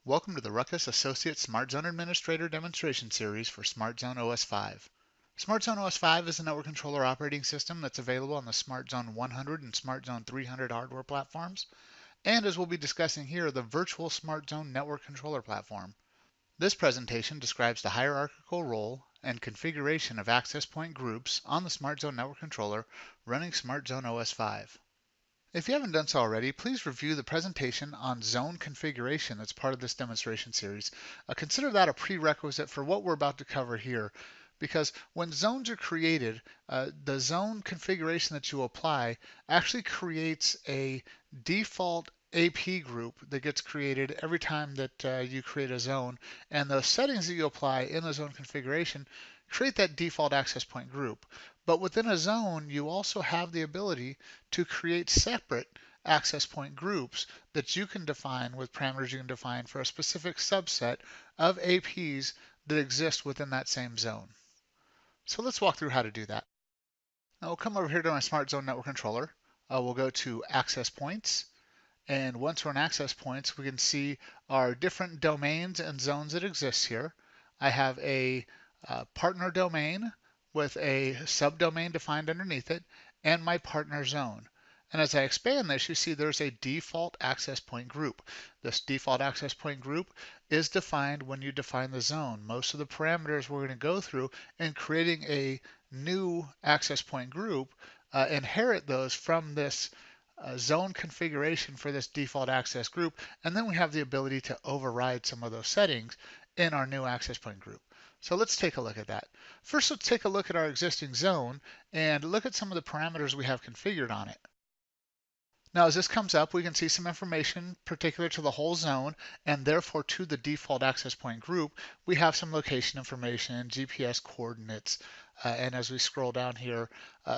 Welcome to the Ruckus Associate Smart Zone Administrator demonstration series for SmartZone OS5. SmartZone OS5 is a network controller operating system that's available on the SmartZone 100 and SmartZone 300 hardware platforms, and as we'll be discussing here, the virtual SmartZone network controller platform. This presentation describes the hierarchical role and configuration of access point groups on the SmartZone network controller running SmartZone OS5. If you haven't done so already, please review the presentation on zone configuration that's part of this demonstration series. Consider that a prerequisite for what we're about to cover here, because when zones are created, the zone configuration that you apply actually creates a default AP group that gets created every time that you create a zone, and the settings that you apply in the zone configuration create that default access point group. But within a zone, you also have the ability to create separate access point groups that you can define with parameters you can define for a specific subset of APs that exist within that same zone. So let's walk through how to do that. Now we'll come over here to my SmartZone network controller. We'll go to access points. And once we're in access points, we can see our different domains and zones that exist here. I have a partner domain with a subdomain defined underneath it, and my partner zone. And as I expand this, you see there's a default access point group. This default access point group is defined when you define the zone. Most of the parameters we're going to go through in creating a new access point group inherit those from this zone configuration for this default access group, and then we have the ability to override some of those settings in our new access point group. So let's take a look at that. First, let's take a look at our existing zone and look at some of the parameters we have configured on it. Now, as this comes up, we can see some information particular to the whole zone, and therefore to the default access point group. We have some location information, GPS coordinates, and as we scroll down here,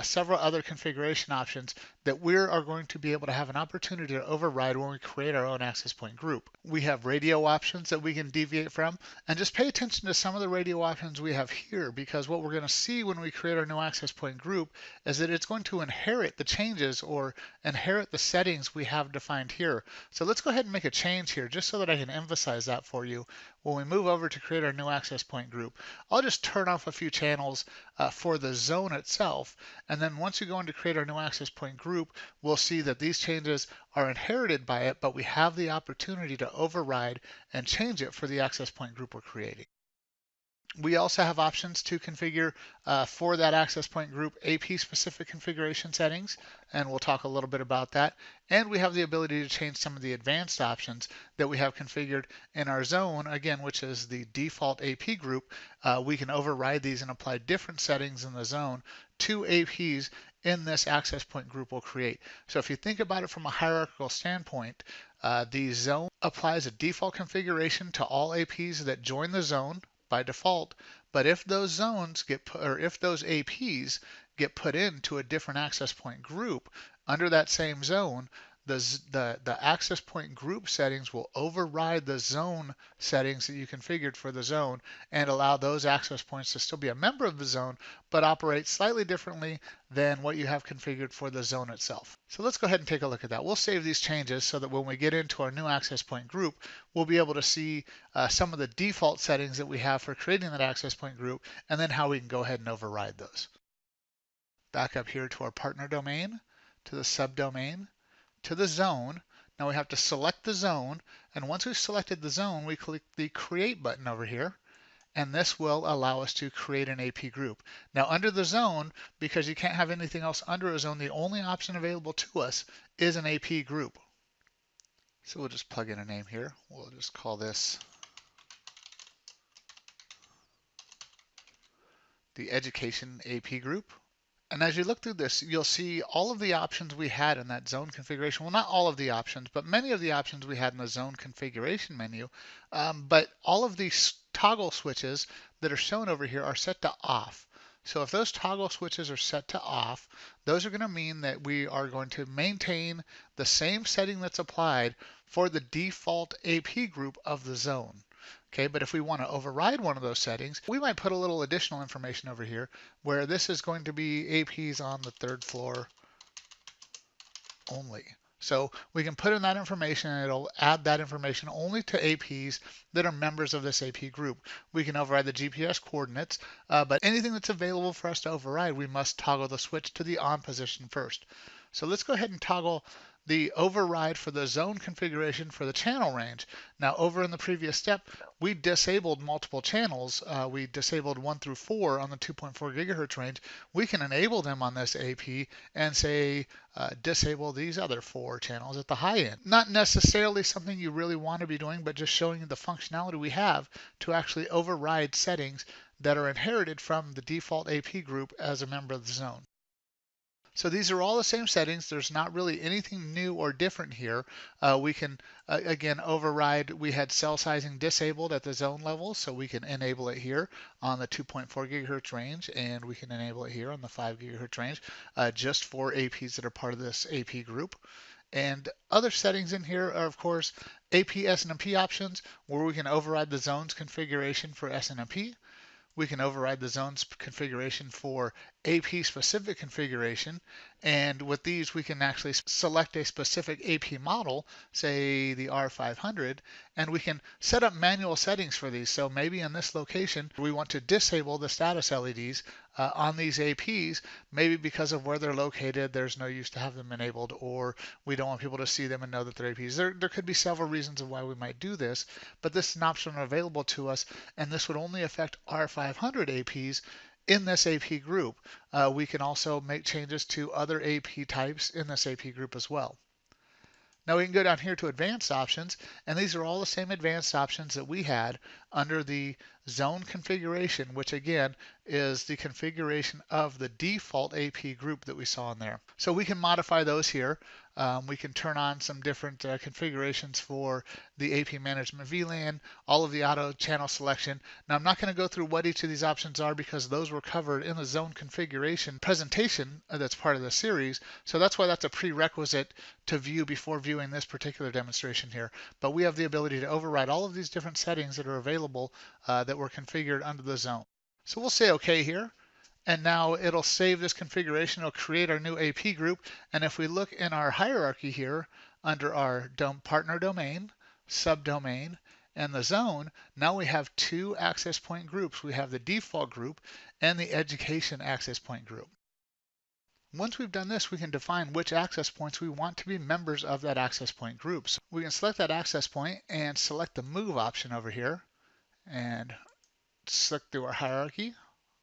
several other configuration options that we are going to be able to have an opportunity to override when we create our own access point group. We have radio options that we can deviate from, and just pay attention to some of the radio options we have here, because what we're going to see when we create our new access point group is that it's going to inherit the changes or inherit the settings we have defined here. So let's go ahead and make a change here just so that I can emphasize that for you. When we move over to create our new access point group, I'll just turn off a few channels for the zone itself, and then once you go into create our new access point group, we'll see that these changes are inherited by it, but we have the opportunity to override and change it for the access point group we're creating. We also have options to configure for that access point group AP-specific configuration settings, and we'll talk a little bit about that. And we have the ability to change some of the advanced options that we have configured in our zone, again, which is the default AP group. We can override these and apply different settings in the zone to APs in this access point group we'll create. So if you think about it from a hierarchical standpoint, the zone applies a default configuration to all APs that join the zone by default, but if those zones get put, or if those APs get put into a different access point group under that same zone, the access point group settings will override the zone settings that you configured for the zone and allow those access points to still be a member of the zone, but operate slightly differently than what you have configured for the zone itself. So let's go ahead and take a look at that. We'll save these changes so that when we get into our new access point group, we'll be able to see some of the default settings that we have for creating that access point group, and then how we can go ahead and override those. Back up here to our partner domain, to the subdomain, to the zone. Now we have to select the zone, and once we've selected the zone, we click the Create button over here, and this will allow us to create an AP group. Now under the zone, because you can't have anything else under a zone, the only option available to us is an AP group. So we'll just plug in a name here. We'll just call this the Education AP group. And as you look through this, you'll see all of the options we had in that zone configuration. Well, not all of the options, but many of the options we had in the zone configuration menu. But all of these toggle switches that are shown over here are set to off. So if those toggle switches are set to off, those are going to mean that we are going to maintain the same setting that's applied for the default AP group of the zone. Okay, but if we want to override one of those settings, we might put a little additional information over here where this is going to be APs on the 3rd floor only. So we can put in that information and it'll add that information only to APs that are members of this AP group. We can override the GPS coordinates, but anything that's available for us to override, we must toggle the switch to the on position first. So let's go ahead and toggle the override for the zone configuration for the channel range. Now over in the previous step, we disabled multiple channels. We disabled 1 through 4 on the 2.4 gigahertz range. We can enable them on this AP and say disable these other 4 channels at the high end. Not necessarily something you really want to be doing, but just showing you the functionality we have to actually override settings that are inherited from the default AP group as a member of the zone. So these are all the same settings. There's not really anything new or different here. We can, again, override. We had cell sizing disabled at the zone level, so we can enable it here on the 2.4 gigahertz range, and we can enable it here on the 5 gigahertz range, just for APs that are part of this AP group. And other settings in here are, of course, AP Snmp options, where we can override the zone's configuration for Snmp. We can override the zone's configuration for AP specific configuration, and with these we can actually select a specific AP model, say the R500, and we can set up manual settings for these. So maybe in this location we want to disable the status LEDs on these APs, maybe because of where they're located, there's no use to have them enabled, or we don't want people to see them and know that they're APs. There could be several reasons of why we might do this, but this is an option available to us, and this would only affect R500 APs in this AP group. We can also make changes to other AP types in this AP group as well. Now we can go down here to advanced options, and these are all the same advanced options that we had under the zone configuration, which again is the configuration of the default AP group that we saw in there. So we can modify those here. We can turn on some different configurations for the AP management VLAN, all of the auto channel selection. Now I'm not going to go through what each of these options are because those were covered in the zone configuration presentation that's part of the series. So that's why that's a prerequisite to view before viewing this particular demonstration here. But we have the ability to override all of these different settings that are available that were configured under the zone. So we'll say OK here. And now it'll save this configuration. It'll create our new AP group. And if we look in our hierarchy here under our partner domain, subdomain, and the zone, now we have 2 access point groups. We have the default group and the education access point group. Once we've done this, we can define which access points we want to be members of that access point group. So we can select that access point and select the move option over here and select through our hierarchy,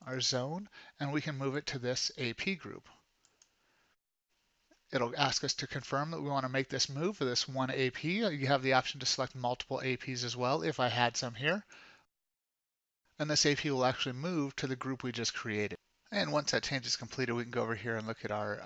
our zone, and we can move it to this AP group. It'll ask us to confirm that we want to make this move for this one AP. You have the option to select multiple APs as well if I had some here. And this AP will actually move to the group we just created. And once that change is completed, we can go over here and look at our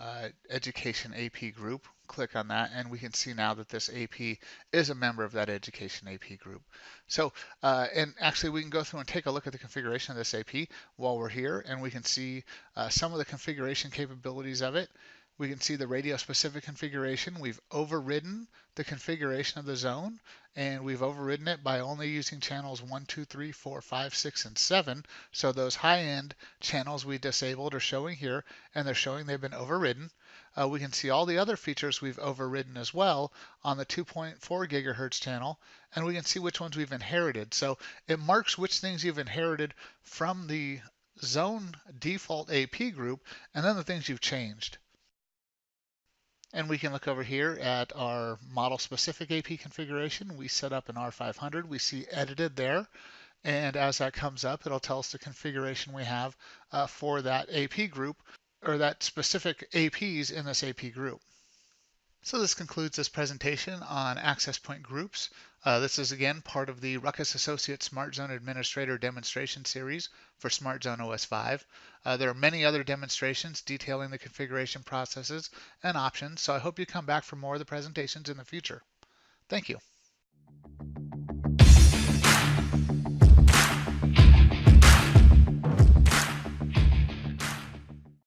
education AP group. Click on that, and we can see now that this AP is a member of that education AP group. So, and actually we can go through and take a look at the configuration of this AP while we're here, and we can see some of the configuration capabilities of it. We can see the radio specific configuration. We've overridden the configuration of the zone, and we've overridden it by only using channels 1, 2, 3, 4, 5, 6, and 7. So those high-end channels we disabled are showing here, and they're showing they've been overridden. We can see all the other features we've overridden as well on the 2.4 gigahertz channel, and we can see which ones we've inherited. So it marks which things you've inherited from the zone default AP group, and then the things you've changed. And we can look over here at our model specific AP configuration. We set up an R500. We see edited there. And as that comes up, it'll tell us the configuration we have for that AP group, or that specific APs in this AP group. So this concludes this presentation on access point groups. This is again part of the Ruckus Associate Smart Zone Administrator demonstration series for SmartZone OS5. There are many other demonstrations detailing the configuration processes and options, so I hope you come back for more of the presentations in the future. Thank you.